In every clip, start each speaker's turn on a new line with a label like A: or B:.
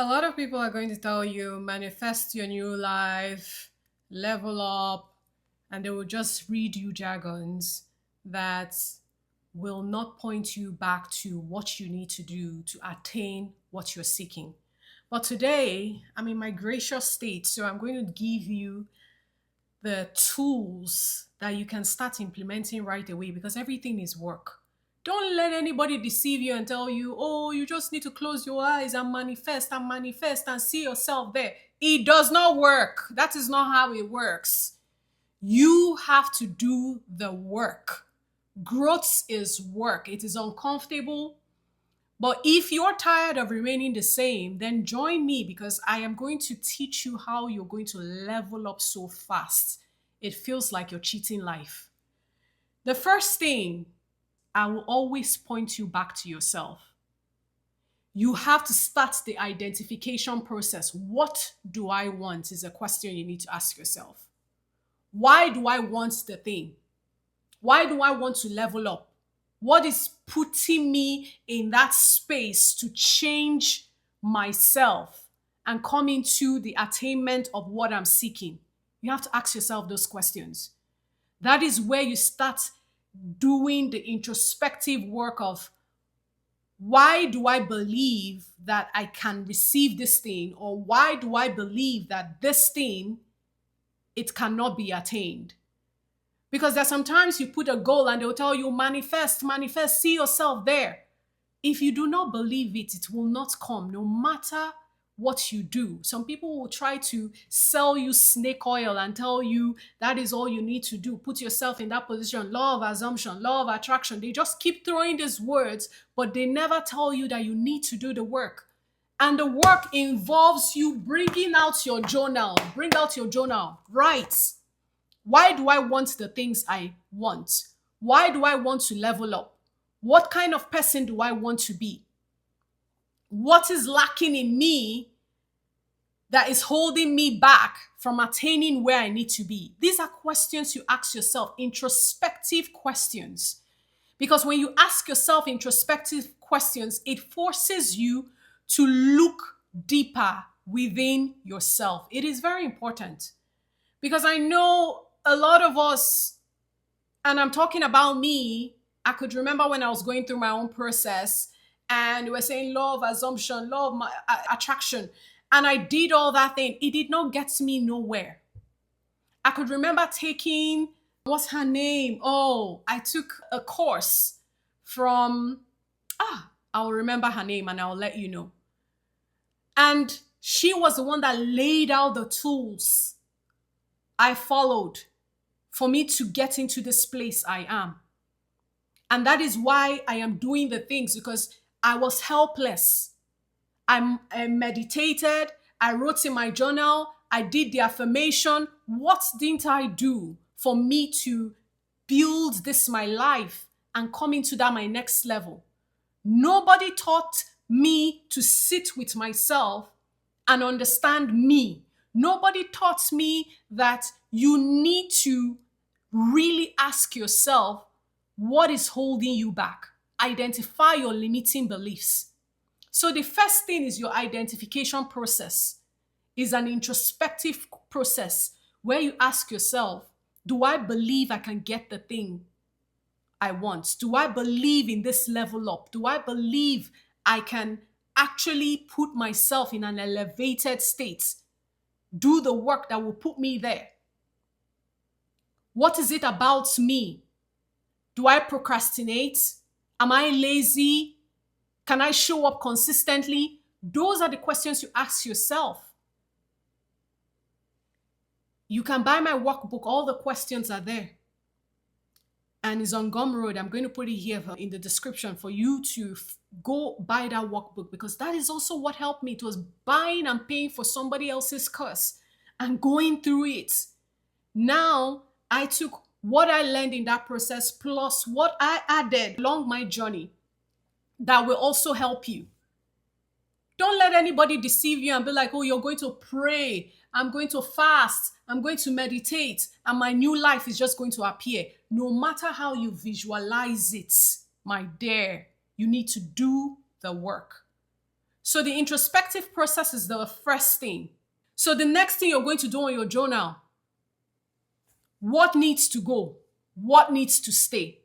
A: A lot of people are going to tell you manifest your new life, level up, and they will just read you jargons that will not point you back to what you need to do to attain what you're seeking. But today, I'm in my gracious state, so I'm going to give you the tools that you can start implementing right away because everything is work. Don't let anybody deceive you and tell you, oh, you just need to close your eyes and manifest and see yourself there. It does not work. That is not how it works. You have to do the work. Growth is work. It is uncomfortable. But if you're tired of remaining the same, then join me because I am going to teach you how you're going to level up so fast. It feels like you're cheating life. The first thing, I will always point you back to yourself. You have to start the identification process. What do I want is a question you need to ask yourself. Why do I want the thing? Why do I want to level up? What is putting me in that space to change myself and come into the attainment of what I'm seeking? You have to ask yourself those questions. That is where you start doing the introspective work of why do I believe that I can receive this thing, or why do I believe that this thing, it cannot be attained? Because there's sometimes you put a goal and they'll tell you manifest, manifest, see yourself there. If you do not believe it, it will not come no matter what you do. Some people will try to sell you snake oil and tell you that is all you need to do. Put yourself in that position. Law of assumption, law of attraction. They just keep throwing these words, but they never tell you that you need to do the work. And the work involves you bringing out your journal. Bring out your journal. Write. Why do I want the things I want? Why do I want to level up? What kind of person do I want to be? What is lacking in me that is holding me back from attaining where I need to be? These are questions you ask yourself, introspective questions. Because when you ask yourself introspective questions, it forces you to look deeper within yourself. It is very important because I know a lot of us, and I'm talking about me, I could remember when I was going through my own process and we were saying law of assumption, law of attraction. And I did all that thing. It did not get me nowhere. I could remember taking, what's her name? Oh, I took a course from, I'll remember her name and I'll let you know. And she was the one that laid out the tools I followed for me to get into this place I am. And that is why I am doing the things, because I was helpless. I meditated, I wrote in my journal, I did the affirmation. What didn't I do for me to build this my life and come into that my next level? Nobody taught me to sit with myself and understand me. Nobody taught me that you need to really ask yourself what is holding you back. Identify your limiting beliefs. So the first thing is your identification process. Is an introspective process where you ask yourself, do I believe I can get the thing I want? Do I believe in this level up? Do I believe I can actually put myself in an elevated state? Do the work that will put me there. What is it about me? Do I procrastinate? Am I lazy? Can I show up consistently? Those are the questions you ask yourself. You can buy my workbook. All the questions are there. And it's on Gumroad. I'm going to put it here in the description for you to go buy that workbook, because that is also what helped me. It was buying and paying for somebody else's course and going through it. Now, I took what I learned in that process plus what I added along my journey that will also help you. Don't let anybody deceive you and be like, oh, you're going to pray, I'm going to fast, I'm going to meditate, and my new life is just going to appear. No matter how you visualize it, my dear, you need to do the work. So the introspective process is the first thing. So the next thing you're going to do on your journal, what needs to go? What needs to stay?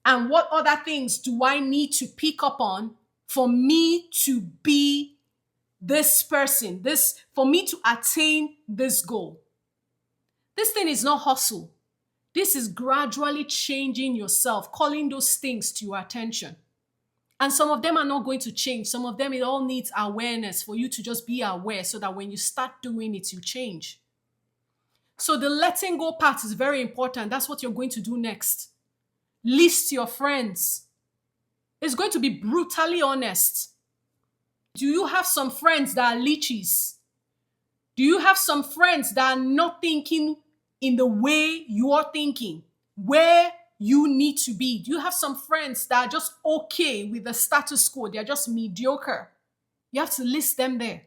A: And what other things do I need to pick up on for me to be this person, this for me to attain this goal? This thing is not hustle. This is gradually changing yourself, calling those things to your attention. And some of them are not going to change. Some of them, it all needs awareness for you to just be aware so that when you start doing it, you change. So the letting go part is very important. That's what you're going to do next. List your friends. It's going to be brutally honest. Do you have some friends that are leeches? Do you have some friends that are not thinking in the way you are thinking, where you need to be? Do you have some friends that are just okay with the status quo? They're just mediocre. You have to list them there.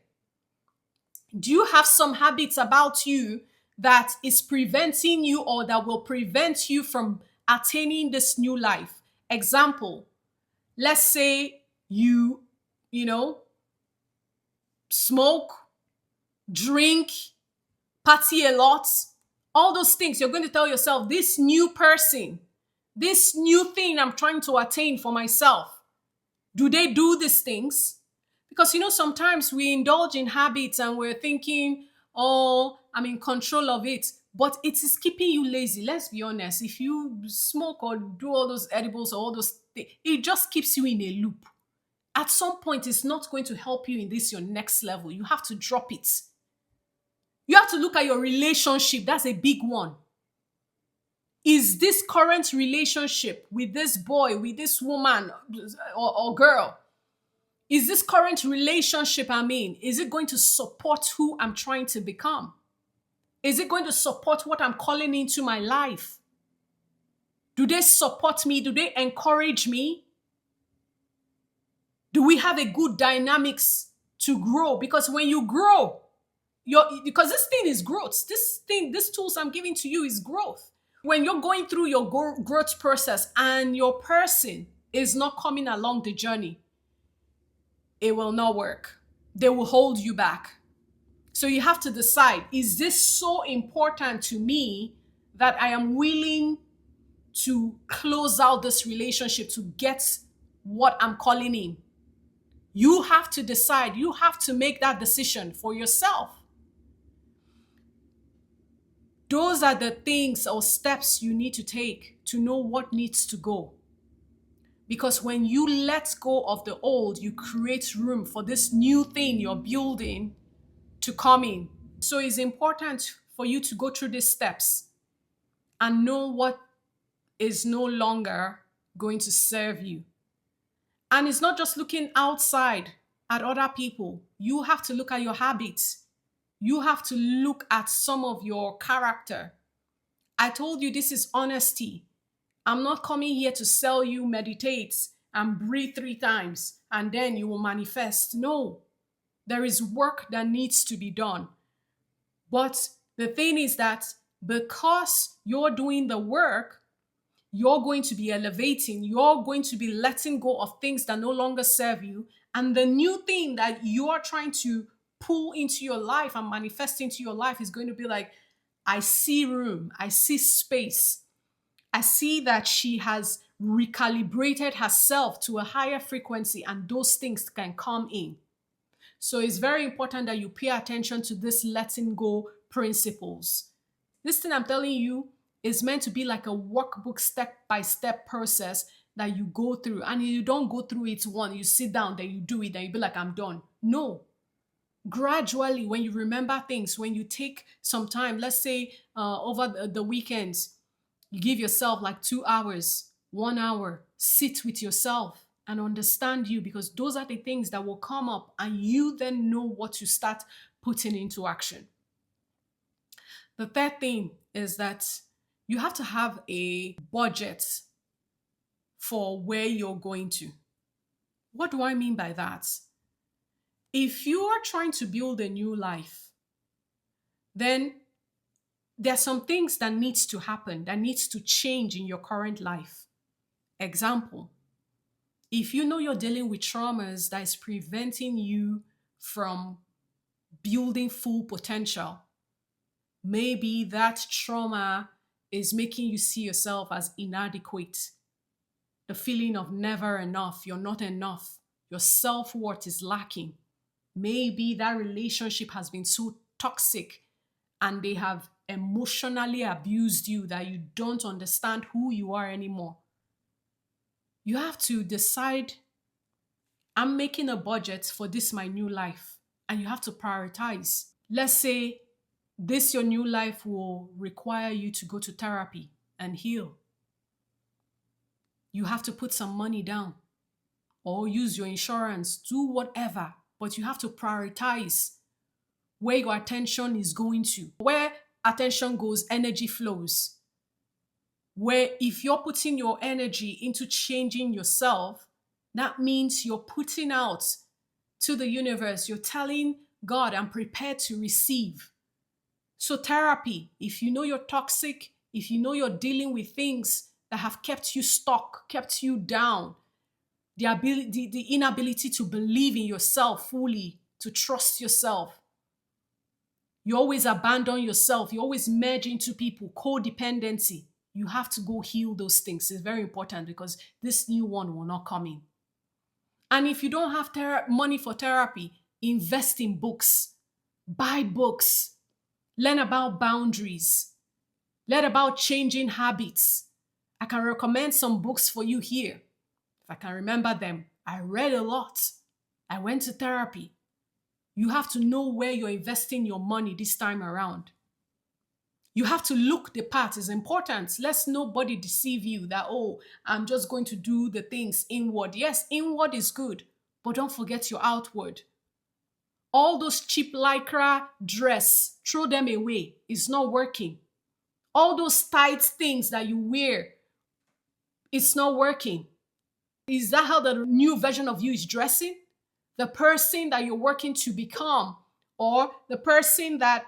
A: Do you have some habits about you that is preventing you or that will prevent you from attaining this new life? Example, let's say you know, smoke, drink, party a lot, all those things. You're going to tell yourself, this new person, this new thing I'm trying to attain for myself, do they do these things? Because sometimes we indulge in habits and we're thinking, oh, I'm in control of it, but it is keeping you lazy. Let's be honest. If you smoke or do all those edibles or all those things, it just keeps you in a loop. At some point, it's not going to help you in this your next level. You have to drop it. You have to look at your relationship. That's a big one. Is this current relationship with this boy, with this woman or girl, is this current relationship is it going to support who I'm trying to become? Is it going to support what I'm calling into my life? Do they support me? Do they encourage me? Do we have a good dynamics to grow? Because when you grow, because this thing is growth. This tools I'm giving to you is growth. When you're going through your growth process and your person is not coming along the journey, it will not work. They will hold you back. So you have to decide, is this so important to me that I am willing to close out this relationship to get what I'm calling in? You have to decide. You have to make that decision for yourself. Those are the things or steps you need to take to know what needs to go. Because when you let go of the old, you create room for this new thing you're building to come in. So it's important for you to go through these steps and know what is no longer going to serve you. And it's not just looking outside at other people. You have to look at your habits. You have to look at some of your character. I told you this is honesty. I'm not coming here to sell you meditate and breathe 3 times and then you will manifest. No, there is work that needs to be done. But the thing is that because you're doing the work, you're going to be elevating, you're going to be letting go of things that no longer serve you. And the new thing that you are trying to pull into your life and manifest into your life is going to be like, I see room, I see space. I see that she has recalibrated herself to a higher frequency and those things can come in. So it's very important that you pay attention to this letting go principles. This thing I'm telling you is meant to be like a workbook step-by-step process that you go through. And you don't go through it once, you sit down, then you do it, then you be like, I'm done. No. Gradually, when you remember things, when you take some time, let's say over the weekends, you give yourself like 2 hours, 1 hour, sit with yourself and understand you, because those are the things that will come up and you then know what to start putting into action. The third thing is that you have to have a budget for where you're going to. What do I mean by that? If you are trying to build a new life, then there are some things that needs to happen, that needs to change in your current life. Example, If you know you're dealing with traumas that is preventing you from building full potential, maybe that trauma is making you see yourself as inadequate. The feeling of never enough, you're not enough, your self worth is lacking. Maybe that relationship has been so toxic and they have emotionally abused you that you don't understand who you are anymore. You have to decide, I'm making a budget for this, my new life, and you have to prioritize. Let's say this, your new life, will require you to go to therapy and heal. You have to put some money down or use your insurance, do whatever, but you have to prioritize where your attention is going to. Where attention goes, energy flows. Where if you're putting your energy into changing yourself, that means you're putting out to the universe, you're telling God, I'm prepared to receive. So therapy, if you know you're toxic, if you know you're dealing with things that have kept you stuck, kept you down, the inability to believe in yourself fully, to trust yourself. You always abandon yourself. You always merge into people, codependency. You have to go heal those things. It's very important because this new one will not come in. And if you don't have money for therapy, invest in books. Buy books. Learn about boundaries. Learn about changing habits. I can recommend some books for you here. If I can remember them. I read a lot. I went to therapy. You have to know where you're investing your money this time around. You have to look the part. It's important. Let's nobody deceive you that, oh, I'm just going to do the things inward. Yes, inward is good, but don't forget your outward. All those cheap lycra dress, throw them away. It's not working. All those tight things that you wear, it's not working. Is that how the new version of you is dressing? The person that you're working to become, or the person that,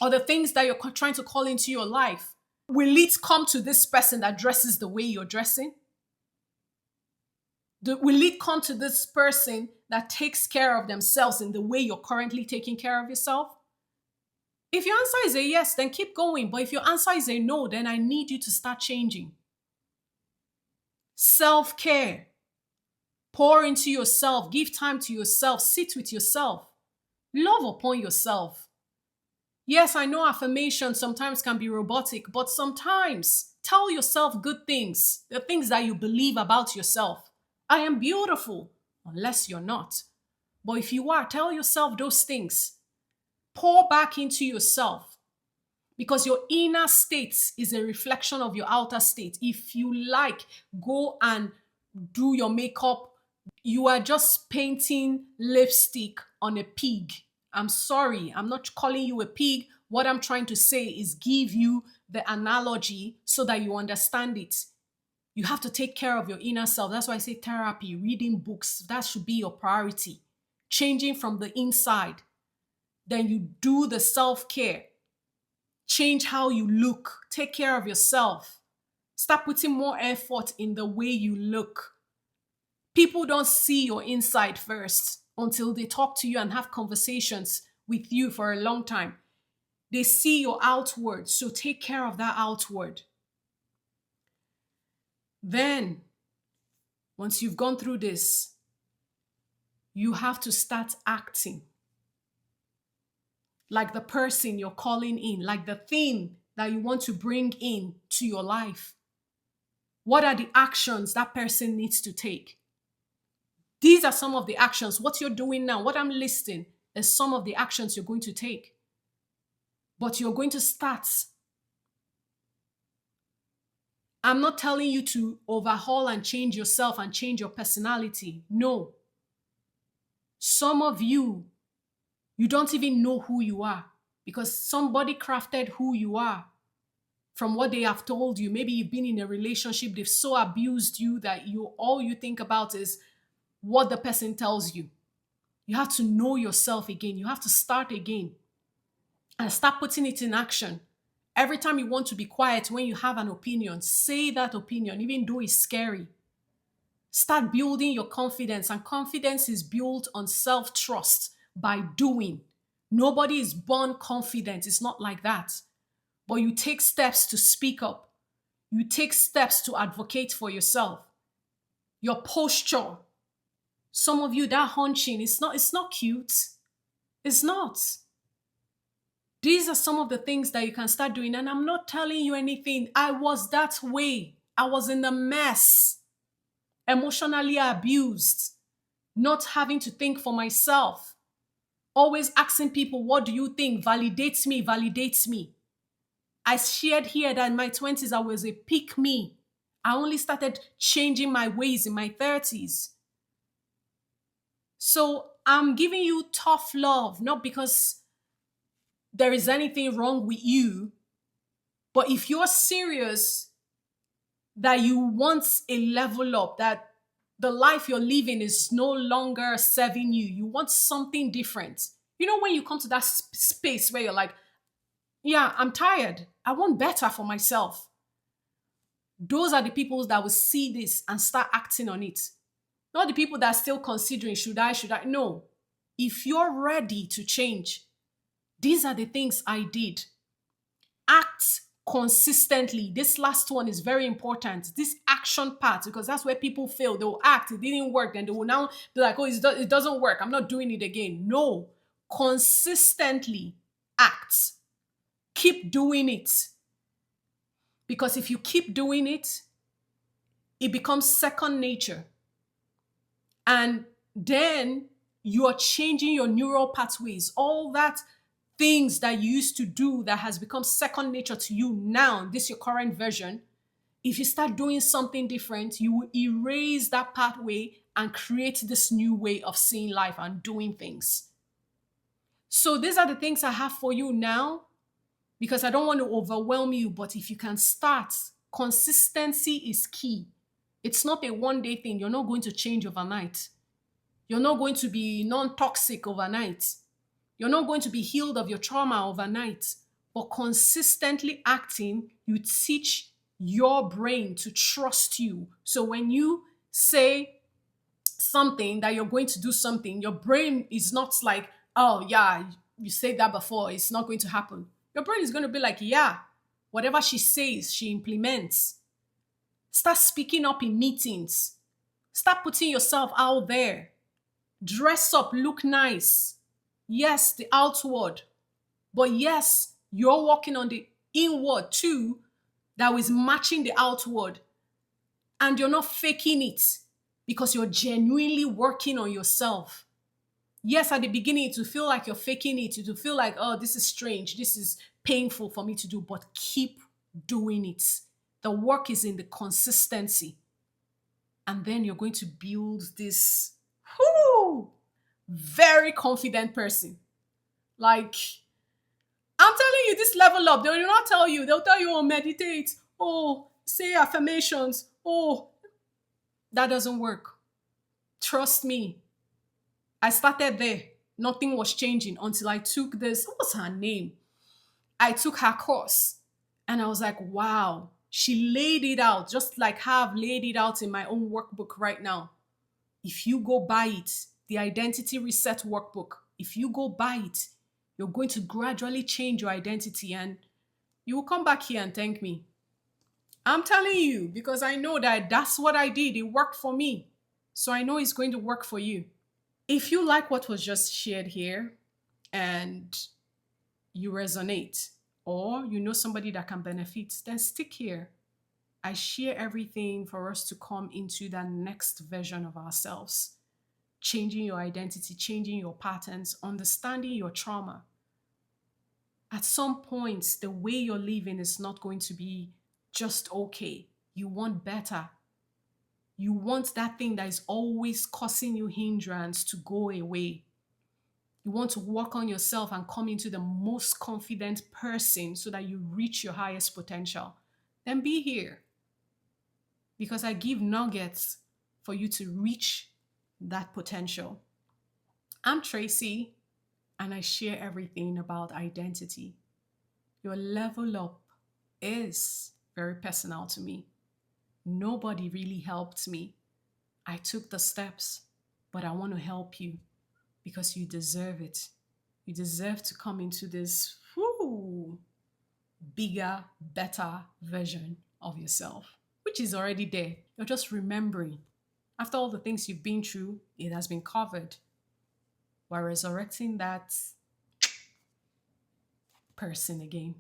A: or the things that you're trying to call into your life, will it come to this person that dresses the way you're dressing? Will it come to this person that takes care of themselves in the way you're currently taking care of yourself? If your answer is a yes, then keep going. But if your answer is a no, then I need you to start changing. Self-care. Pour into yourself. Give time to yourself. Sit with yourself. Love upon yourself. Yes, I know affirmation sometimes can be robotic, but sometimes tell yourself good things, the things that you believe about yourself. I am beautiful, unless you're not. But if you are, tell yourself those things. Pour back into yourself because your inner state is a reflection of your outer state. If you like, go and do your makeup. You are just painting lipstick on a pig. I'm sorry, I'm not calling you a pig. What I'm trying to say is give you the analogy so that you understand it. You have to take care of your inner self. That's why I say therapy, reading books, that should be your priority. Changing from the inside. Then you do the self-care. Change how you look. Take care of yourself. Start putting more effort in the way you look. People don't see your inside first until they talk to you and have conversations with you for a long time. They see your outward, so take care of that outward. Then, once you've gone through this, you have to start acting like the person you're calling in, like the thing that you want to bring in to your life. What are the actions that person needs to take? These are some of the actions. What you're doing now, what I'm listing, is some of the actions you're going to take. But you're going to start. I'm not telling you to overhaul and change yourself and change your personality. No. Some of you, you don't even know who you are because somebody crafted who you are from what they have told you. Maybe you've been in a relationship, they've so abused you that all you think about is what the person tells you. You have to know yourself again. You have to start again and start putting it in action. Every time you want to be quiet, when you have an opinion, say that opinion, even though it's scary. Start building your confidence, and confidence is built on self-trust by doing. Nobody is born confident. It's not like that. But you take steps to speak up. You take steps to advocate for yourself. Your posture. Some of you, that hunching, it's not cute. It's not. These are some of the things that you can start doing. And I'm not telling you anything. I was that way. I was in a mess, emotionally abused, not having to think for myself, always asking people, what do you think? Validates me, validates me. I shared here that in my 20s, I was a pick me. I only started changing my ways in my 30s. So I'm giving you tough love, not because there is anything wrong with you, but if you're serious that you want a level up, that the life you're living is no longer serving you, you want something different. You know, when you come to that space where you're like, yeah, I'm tired. I want better for myself. Those are the people that will see this and start acting on it. Not the people that are still considering, should I, should I? No. If you're ready to change, these are the things I did. Act consistently. This last one is very important. This action part, because that's where people fail. They'll act, it didn't work, then they will now be like, oh, it doesn't work, I'm not doing it again. No. Consistently act. Keep doing it. Because if you keep doing it, it becomes second nature. And then you are changing your neural pathways. All that things that you used to do that has become second nature to you now, this your current version. If you start doing something different, you will erase that pathway and create this new way of seeing life and doing things. So these are the things I have for you now, because I don't want to overwhelm you. But if you can start, consistency is key. It's not a one-day thing. You're not going to change overnight. You're not going to be non-toxic overnight. You're not going to be healed of your trauma overnight. But consistently acting, you teach your brain to trust you. So when you say something that you're going to do something, your brain is not like, oh yeah, you said that before, it's not going to happen. Your brain is going to be like, yeah, whatever she says, she implements. Start speaking up in meetings. Start putting yourself out there. Dress up, look nice. Yes, the outward. But yes, you're working on the inward too, that is matching the outward. And you're not faking it because you're genuinely working on yourself. Yes, at the beginning, it will feel like you're faking it. It will feel like, oh, this is strange. This is painful for me to do, but keep doing it. The work is in the consistency. And then you're going to build this very confident person. Like, I'm telling you, this level up, they will not tell you. They'll tell you, oh, meditate. Oh, say affirmations. Oh, that doesn't work. Trust me. I started there. Nothing was changing until I took this. What was her name? I took her course. And I was like, wow. She laid it out, just like how I've laid it out in my own workbook right now. If you go buy it, the Identity Reset Workbook, if you go buy it, you're going to gradually change your identity and you will come back here and thank me. I'm telling you, because I know that that's what I did. It worked for me. So I know it's going to work for you. If you like what was just shared here and you resonate, or you know somebody that can benefit, then stick here. I share everything for us to come into that next version of ourselves. Changing your identity, changing your patterns, understanding your trauma. At some points, the way you're living is not going to be just okay. You want better. You want that thing that is always causing you hindrance to go away. You want to work on yourself and come into the most confident person so that you reach your highest potential. Then be here. Because I give nuggets for you to reach that potential. I'm Tracy, and I share everything about identity. Your level up is very personal to me. Nobody really helped me. I took the steps, but I want to help you because you deserve it. You deserve to come into this bigger, better version of yourself, which is already there. You're just remembering. After all the things you've been through, it has been covered. We're resurrecting that person again.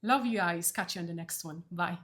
A: Love you guys. Catch you on the next one. Bye.